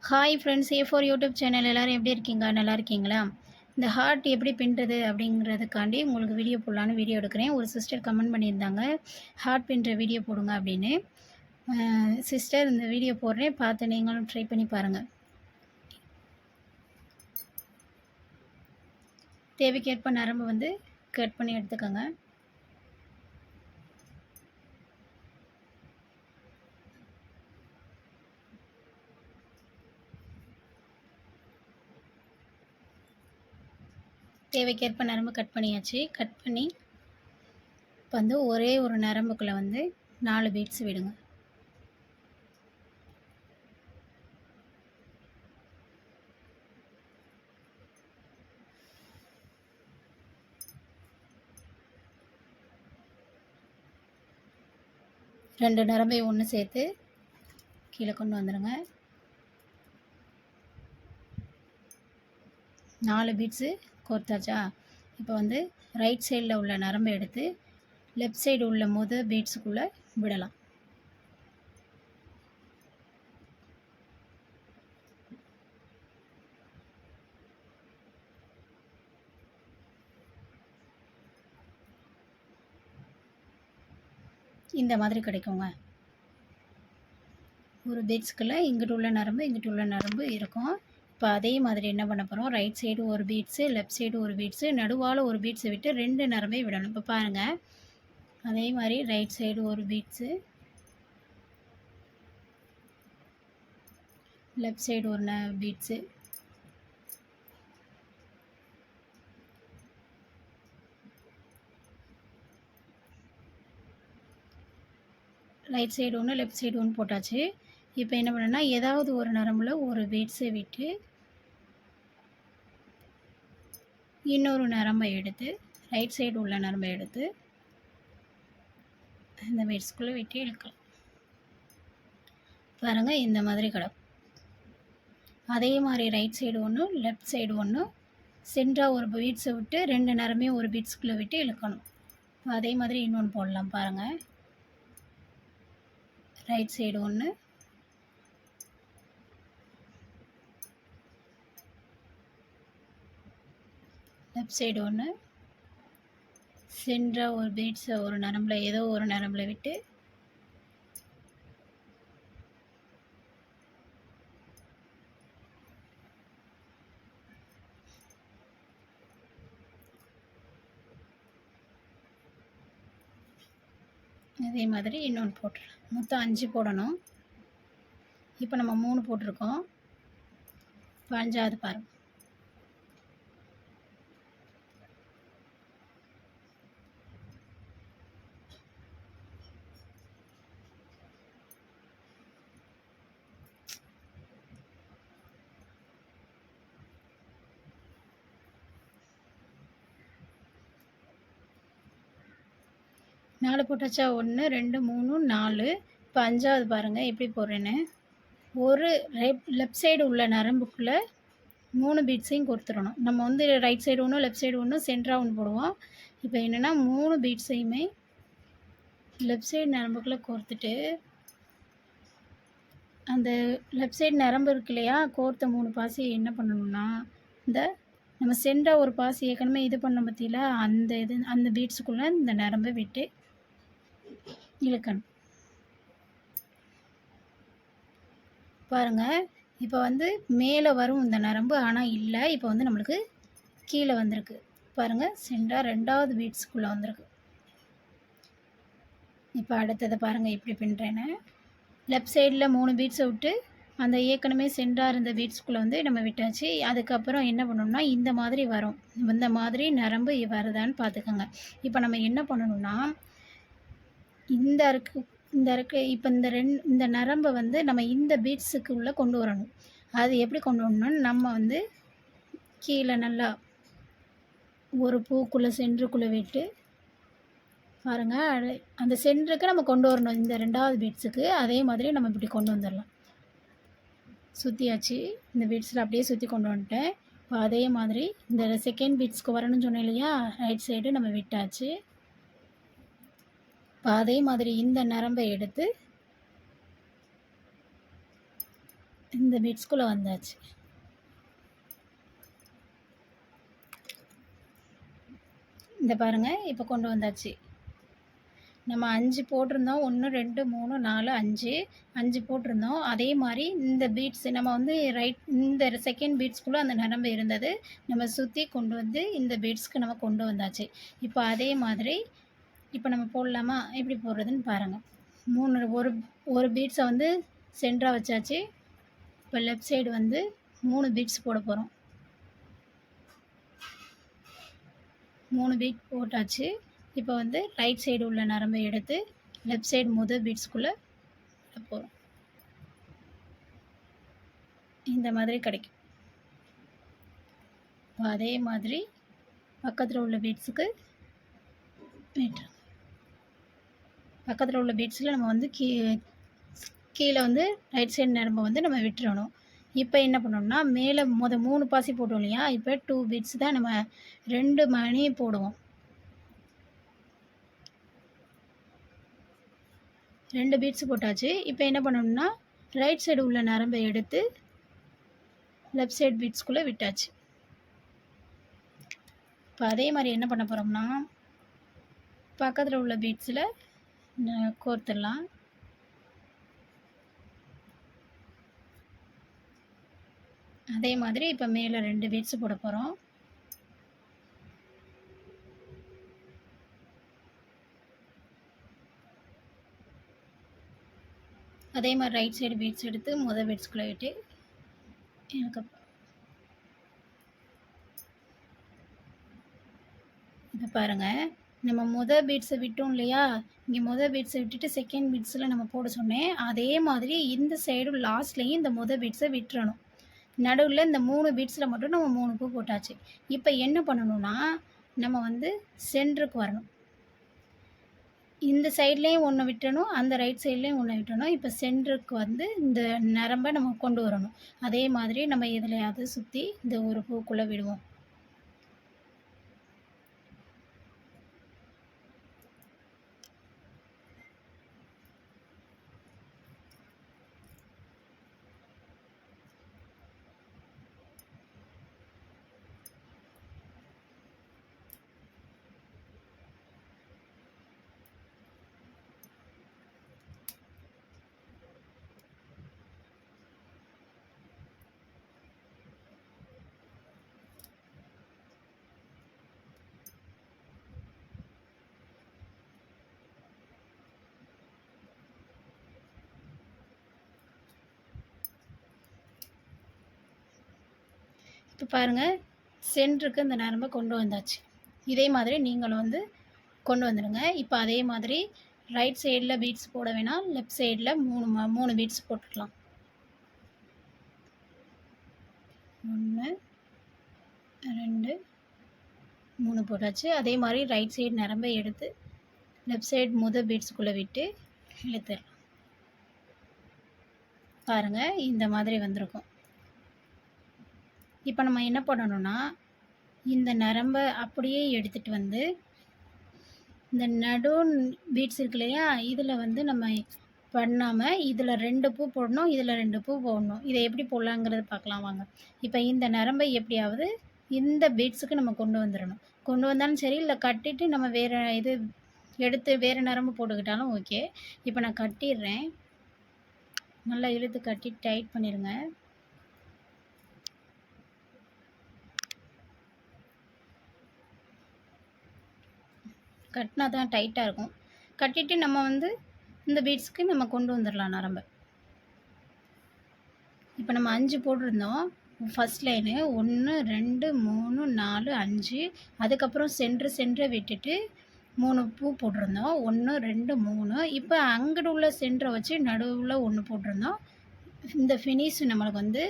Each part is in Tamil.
Hi friends, A4 YouTube channel எல்லோரும் எப்படி இருக்கீங்க? நல்லா இருக்கீங்களா? இந்த ஹார்ட் எப்படி பின்னுறது அப்படிங்கிறதுக்காண்டி உங்களுக்கு வீடியோ போடலான்னு வீடியோ எடுக்கிறேன். ஒரு சிஸ்டர் கமெண்ட் பண்ணியிருந்தாங்க, ஹார்ட் பின்னுற வீடியோ போடுங்க அப்படின்னு. சிஸ்டர் இந்த வீடியோ போடுறேன், பார்த்து நீங்களும் ட்ரை பண்ணி பாருங்கள். தேவைக்கேற்ப நரம்பு வந்து கட் பண்ணி எடுத்துக்கோங்க. தேவைக்கேற்ப நரம்பு கட் பண்ணியாச்சு. கட் பண்ணி இப்போ வந்து ஒரே ஒரு நரம்புக்குள்ளே வந்து 4 பீட்ஸ் விடுங்க. ரெண்டு நரம்பையும் ஒன்று சேர்த்து கீழே கொண்டு வந்துடுங்க. 4 பீட்ஸு கோர்த்தாச்சா? இப்போ வந்து ரைட் சைடில் உள்ள நரம்பை எடுத்து லெஃப்ட் சைடு உள்ள பீட்ஸுக்குள்ளே விடலாம். இந்த மாதிரி கிடைக்குங்க. ஒரு பீட்ஸுக்குள்ளே இங்கிட்டு உள்ள நரம்பு இங்கிட்டு உள்ள நரம்பு இருக்கும். இப்போ அதே மாதிரி என்ன பண்ண போகிறோம், ரைட் சைடு ஒரு பீட்ஸு, லெஃப்ட் சைடு ஒரு பீட்ஸு, நடுவால் ஒரு பீட்ஸை விட்டு 2 நரம்பை விடணும். இப்போ பாருங்கள், அதே மாதிரி ரைட் சைடு ஒரு பீட்ஸு, லெஃப்ட் சைடு ஒரு பீட்ஸு, ரைட் சைடு ஒன்று லெஃப்ட் சைடு ஒன்று போட்டாச்சு. இப்போ என்ன பண்ணணும்னா, ஏதாவது ஒரு நரம்பில் ஒரு பீட்ஸை விட்டு இன்னொரு நரம்பை எடுத்து ரைட் சைடு உள்ள நரம்பை எடுத்து இந்த பீட்ஸ்குள்ளே விட்டு இழுக்கலாம். பாருங்கள், இந்த மாதிரி கிடக்கும். அதே மாதிரி ரைட் சைடு ஒன்று லெஃப்ட் சைடு ஒன்று சென்டராக ஒரு பீட்ஸை விட்டு 2 நரம்பையும் ஒரு பீட்ஸ்குள்ளே விட்டு இழுக்கணும். அதே மாதிரி இன்னொன்று போடலாம். பாருங்கள், ரைட் சைடு ஒன்று, லெஃப்ட் சைடு ஒன்று, சென்டராக ஒரு பீட்ஸை ஒரு நரம்பில் ஏதோ ஒரு நரம்பில் விட்டு அதே மாதிரி இன்னொன்று போட்டுடலாம். மொத்தம் 5 போடணும். இப்போ நம்ம 3 போட்டிருக்கோம். இப்போ 5ஆவது பாருங்கள். நாலு போட்டாச்சா? 1 2 3 4. இப்போ 5ஆவது பாருங்கள் எப்படி போடுறேன்னு. ஒரு லெஃப்ட் சைடு உள்ள நரம்புக்குள்ளே 3 பீட்ஸையும் கொடுத்துடணும். நம்ம வந்து ரைட் சைடு ஒன்று லெஃப்ட் சைடு ஒன்று சென்டராக ஒன்று போடுவோம். இப்போ என்னென்னா 3 பீட்ஸையுமே லெஃப்ட் சைடு நரம்புக்குள்ளே கோர்த்துட்டு அந்த லெஃப்ட் சைடு நரம்பு இருக்கு இல்லையா, கோர்த்த 3 பாசியை என்ன பண்ணணும்னா, இந்த நம்ம சென்டராக ஒரு பாசி ஏற்கனவே இது பண்ண பற்றியில் அந்த பீட்ஸுக்குள்ளே இந்த நரம்பை விட்டு இழுக்கணும். பாருங்கள், இப்போ வந்து மேலே வரும் இந்த நரம்பு, ஆனால் இல்லை, இப்போ வந்து நம்மளுக்கு கீழே வந்திருக்கு. பாருங்கள், சென்டராக 2வது பீட்ஸுக்குள்ளே வந்திருக்கு. இப்போ அடுத்ததை பாருங்கள் எப்படி பின்னுறேன்னு. லெஃப்ட் சைடில் 3 பீட்ஸை விட்டு அந்த ஏற்கனவே சென்டராக இருந்த பீட்ஸுக்குள்ளே வந்து நம்ம விட்டாச்சு. அதுக்கப்புறம் என்ன பண்ணணும்னா, இந்த மாதிரி வரும். இந்த மாதிரி நரம்பு வருதான்னு பார்த்துக்கோங்க. இப்போ நம்ம என்ன பண்ணணும்னா, இந்த இப்போ இந்த நரம்பை வந்து நம்ம இந்த பீட்ஸுக்கு உள்ளே கொண்டு வரணும். அது எப்படி கொண்டு வரணும்னா, நம்ம வந்து கீழே நல்லா ஒரு பூக்குள்ளே சென்டருக்குள்ளே விட்டு பாருங்கள், அந்த சென்டருக்கு நம்ம கொண்டு வரணும். இந்த 2வது பீட்ஸுக்கு அதே மாதிரி நம்ம இப்படி கொண்டு வந்துடலாம். சுற்றியாச்சு. இந்த பீட்ஸில் அப்படியே சுற்றி கொண்டு வந்துட்டேன். இப்போ அதே மாதிரி இந்த செகண்ட் பீட்ஸ்க்கு வரணும்னு சொன்னேன் இல்லையா, ரைட் சைடு நம்ம விட்டாச்சு. இப்போ அதே மாதிரி இந்த நரம்பை எடுத்து இந்த பீட்ஸ்குள்ளே வந்தாச்சு. இந்த பாருங்கள், இப்போ கொண்டு வந்தாச்சு. நம்ம 5 போட்டிருந்தோம். 1 2 3 4 5 போட்டிருந்தோம். அதே மாதிரி இந்த பீட்ஸ் நம்ம வந்து இந்த செகண்ட் பீட்ஸ்குள்ளே அந்த நரம்பு இருந்தது. நம்ம சுற்றி கொண்டு வந்து இந்த பீட்ஸ்க்கு நம்ம கொண்டு வந்தாச்சு. இப்போ அதே மாதிரி இப்போ நம்ம போடலாமா? எப்படி போடுறதுன்னு பாருங்கள். ஒரு பீட்ஸை வந்து சென்டராக வச்சாச்சு. இப்போ லெஃப்ட் சைடு வந்து 3 பீட்ஸ் போட போகிறோம். 3 பீட் போட்டாச்சு. இப்போ வந்து ரைட் சைடு உள்ள நரம்பை எடுத்து லெஃப்ட் சைடு முதல் பீட்ஸ்குள்ளே போகிறோம். இந்த மாதிரி கிடைக்கும். அதே மாதிரி பக்கத்தில் உள்ள பீட்ஸுக்கு விட்டுருங்க. பக்கத்தில் உள்ள பீட்ஸில் நம்ம வந்து கீழே வந்து ரைட் சைடு நரம்பை வந்து நம்ம விட்டுறணும். இப்போ என்ன பண்ணோம்னா மேலே 3 பாசி போட்டோம் இல்லையா? இப்போ 2 பீட்ஸ் தான் நம்ம 2 மணி போடுவோம். 2 பீட்ஸ் போட்டாச்சு. இப்போ என்ன பண்ணணும்னா ரைட் சைடு உள்ள நரம்பை எடுத்து லெஃப்ட் சைடு பீட்ஸ்குள்ளே விட்டாச்சு. இப்போ அதே மாதிரி என்ன பண்ண போகிறோம்னா பக்கத்தில் உள்ள பீட்ஸில் கோர்த்துடலாம். அதே மாதிரி இப்போ மேலே 2 பீட்ஸ் போட போகிறோம். அதே மாதிரி ரைட் சைடு பீட்ஸ் எடுத்து முதல் பீட்ஸ்குள்ளே விட்டு எனக்கு இப்போ பாருங்கள், நம்ம முதல் பீட்ஸை விட்டோம் இல்லையா? இங்கே முதல் பீட்ஸை விட்டுட்டு செகண்ட் பீட்ஸில் நம்ம போட சொன்னேன். அதே மாதிரி இந்த சைடு லாஸ்ட்லேயும் இந்த முதல் பீட்ஸை விட்டுறணும். நடுவில் இந்த 3 பீட்ஸில் மட்டும் நம்ம 3 பூ போட்டாச்சு. இப்போ என்ன பண்ணணும்னா நம்ம வந்து சென்டருக்கு வரணும். இந்த சைட்லேயும் ஒன்று விட்டணும், அந்த ரைட் சைட்லேயும் ஒன்று விட்டணும். இப்போ சென்டருக்கு வந்து இந்த நரம்பை நம்ம கொண்டு வரணும். அதே மாதிரி நம்ம எதுலையாவது சுற்றி இந்த ஒரு பூக்குள்ளே விடுவோம். இப்போ பாருங்கள், சென்டருக்கு இந்த நரம்பை கொண்டு வந்தாச்சு. இதே மாதிரி நீங்களும் வந்து கொண்டு வந்துடுங்க. இப்போ அதே மாதிரி ரைட் சைடில் பீட்ஸ் போட வேணாம், லெஃப்ட் சைடில் 3 பீட்ஸ் போட்டுக்கலாம். 1 2 3 போட்டாச்சு. அதே மாதிரி ரைட் சைடு நரம்பை எடுத்து லெஃப்ட் சைடு முதல் பீட்ஸுக்குள்ளே விட்டு இழுத்துடலாம். பாருங்கள், இந்த மாதிரி வந்திருக்கும். இப்போ நம்ம என்ன பண்ணணும்னா இந்த நரம்பை அப்படியே எடுத்துகிட்டு வந்து இந்த நடு பீட்ஸ் இருக்கு இல்லையா? இதில் வந்து நம்ம பண்ணாமல் இதில் 2 பூ போடணும், இதில் 2 பூ போடணும். இதை எப்படி போடலாங்கிறது பார்க்கலாம் வாங்க. இப்போ இந்த நரம்பை எப்படியாவது இந்த பீட்ஸுக்கு நம்ம கொண்டு வந்துடணும். கொண்டு வந்தாலும் சரி, இல்லை கட்டிட்டு நம்ம வேறு இது எடுத்து வேறு நரம்பு போட்டுக்கிட்டாலும் ஓகே. இப்போ நான் கட்டிடுறேன். நல்லா இழுத்து கட்டி டைட் பண்ணிடுங்க. கட்டினா தான் டைட்டாக இருக்கும். கட்டிட்டு நம்ம வந்து இந்த பீட்ஸ்க்கு நம்ம கொண்டு வந்துடலாம் நரம்பை. இப்போ நம்ம 5 போட்டிருந்தோம். First line 1 2 3 4 5. அதுக்கப்புறம் சென்டரை விட்டுட்டு 3 பூ போட்டிருந்தோம். 1 2 3. இப்போ அங்கிட்டு உள்ள சென்டரை வச்சு நடுவில் 1 போட்டிருந்தோம். இந்த ஃபினிஷ் நம்மளுக்கு வந்து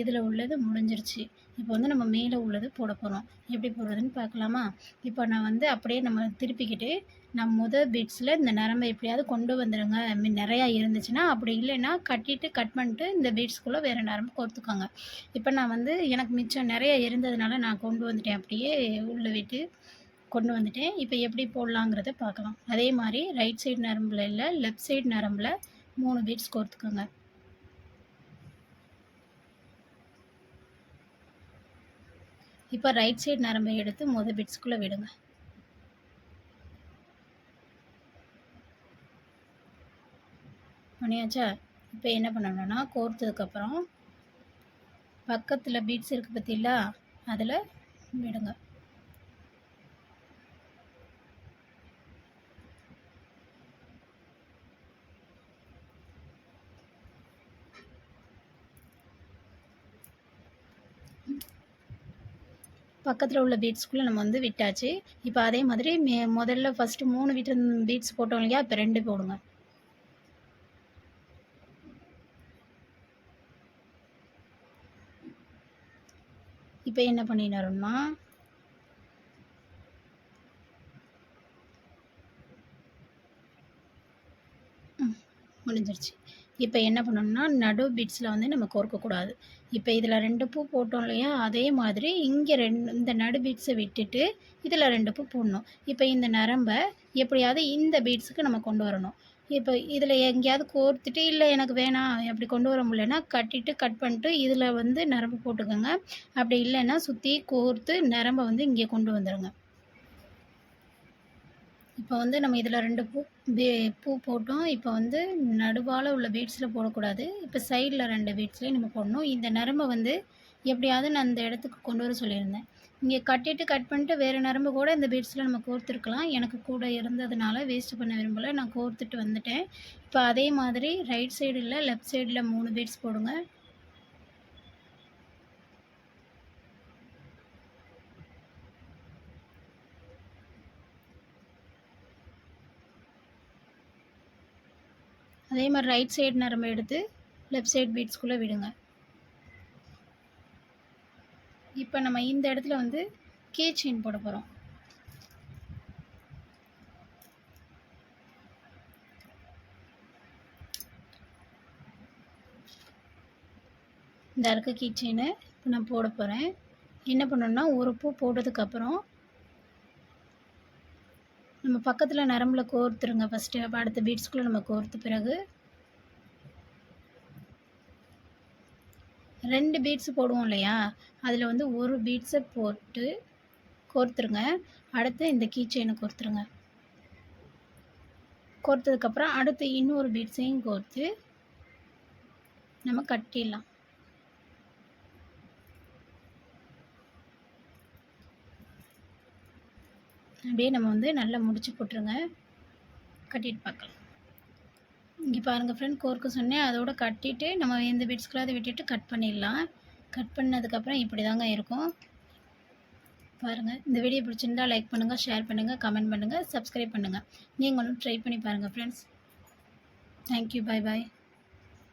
இதில் உள்ளது முடிஞ்சிருச்சு. இப்போ வந்து நம்ம மேலே உள்ளது போட போகிறோம். எப்படி போடுறதுன்னு பார்க்கலாமா? இப்போ நான் வந்து அப்படியே நம்ம திருப்பிக்கிட்டு நான் முதல் பீட்ஸில் இந்த நரம்பை எப்படியாவது கொண்டு வந்துடுங்க. நிறையா இருந்துச்சுன்னா, அப்படி இல்லைன்னா கட் பண்ணிட்டு இந்த பீட்ஸ்குள்ளே வேறு நரம்பு கோர்த்துக்கோங்க. இப்போ நான் வந்து எனக்கு மிச்சம் நிறைய இருந்ததுனால நான் கொண்டு வந்துட்டேன். அப்படியே உள்ளே விட்டு கொண்டு வந்துட்டேன். இப்போ எப்படி போடலாங்கிறத பார்க்கலாம். அதே மாதிரி ரைட் சைடு நரம்பில் இல்லை, லெஃப்ட் சைடு நரம்பில் 3 பீட்ஸ் கோர்த்துக்கோங்க. இப்போ ரைட் சைடு நரம்பை எடுத்து மொதல் பீட்ஸ்குள்ளே விடுங்க. பண்ணியாச்சா? இப்போ என்ன பண்ணணும்னா கோர்த்ததுக்கப்புறம் பக்கத்தில் பீட்ஸ் இருக்குது பார்த்தீங்களா, அதில் விடுங்க. பக்கத்தில் உள்ள பீட்ஸ்குள்ளே நம்ம வந்து விட்டாச்சு. இப்போ அதே மாதிரி முதல்ல ஃபஸ்ட்டு 3 பீட்ஸ் போட்டோம் இல்லையா, இப்போ 2 போடுங்க. இப்போ என்ன பண்ணிடணும்னா முடிஞ்சிருச்சு. இப்போ என்ன பண்ணணும்னா நடு பீட்ஸில் வந்து நம்ம கோர்க்கக்கூடாது. இப்போ இதில் 2 பூ போட்டோம் இல்லையா, அதே மாதிரி இங்கே இந்த நடு பீட்ஸை விட்டுட்டு இதில் 2 பூ போடணும். இப்போ இந்த நரம்பை எப்படியாவது இந்த பீட்ஸுக்கு நம்ம கொண்டு வரணும். இப்போ இதில் எங்கேயாவது கோர்த்துட்டு இல்லை எனக்கு வேணாம் அப்படி கொண்டு வர முடியலன்னா கட் பண்ணிட்டு இதில் வந்து நரம்பு போட்டுக்கோங்க. அப்படி இல்லைன்னா சுற்றி கோர்த்து நரம்பை வந்து இங்கே கொண்டு வந்துடுங்க. இப்போ வந்து நம்ம இதில் 2 பூ போட்டோம். இப்போ வந்து நடுவால் உள்ள பீட்ஸில் போடக்கூடாது. இப்போ சைடில் 2 பீட்ஸ்லேயும் நம்ம போடணும். இந்த நரம்பை வந்து எப்படியாவது நான் அந்த இடத்துக்கு கொண்டு வர சொல்லியிருந்தேன். இங்கே கட் பண்ணிட்டு வேறு நரம்பு கூட இந்த பீட்ஸில் நம்ம கோர்த்துருக்கலாம். எனக்கு கூட இருந்ததுனால வேஸ்ட் பண்ண விரும்பலை, நான் கோர்த்துட்டு வந்துட்டேன். இப்போ அதே மாதிரி ரைட் சைடில் லெஃப்ட் சைடில் 3 பீட்ஸ் போடுங்க. அதே மாதிரி ரைட் சைடு நரம்பு எடுத்து லெஃப்ட் சைடு பீட்ஸ்குள்ளே விடுங்க. இப்போ நம்ம இந்த இடத்துல வந்து கீ செயின் போட போகிறோம். இந்த இருக்க கீ செயினை இப்போ நான் போட போகிறேன். என்ன பண்ணணும்னா ஒரு பூ போட்டதுக்கப்புறம் நம்ம பக்கத்தில் நரம்பில் கோர்த்துருங்க ஃபஸ்ட்டு. அப்போ அடுத்த பீட்ஸ்குள்ளே நம்ம கோர்த்த பிறகு 2 பீட்ஸ் போடுவோம் இல்லையா, அதில் வந்து ஒரு பீட்ஸை போட்டு கோர்த்துருங்க. அடுத்து இந்த கீ செயினை கோர்த்துருங்க. கோர்த்ததுக்கப்புறம் அடுத்து இன்னொரு பீட்ஸையும் கோர்த்து நம்ம கட்டிடலாம். அப்படியே நம்ம வந்து நல்லா முடிச்சு போட்டுருங்க. கட்டிட்டு பார்க்கலாம். இங்கே பாருங்கள் ஃப்ரெண்ட், கோர்க்க சொன்னேன், அதோட கட்டிட்டு நம்ம எந்த பீட்ஸ்குள்ளாவது விட்டுட்டு கட் பண்ணிடலாம். கட் பண்ணதுக்கப்புறம் இப்படி தாங்க இருக்கும். பாருங்கள், இந்த வீடியோ பிடிச்சிருந்தா லைக் பண்ணுங்கள், ஷேர் பண்ணுங்கள், கமெண்ட் பண்ணுங்கள், சப்ஸ்கிரைப் பண்ணுங்கள். நீங்களும் ட்ரை பண்ணி பாருங்கள் ஃப்ரெண்ட்ஸ். Thank you, bye bye.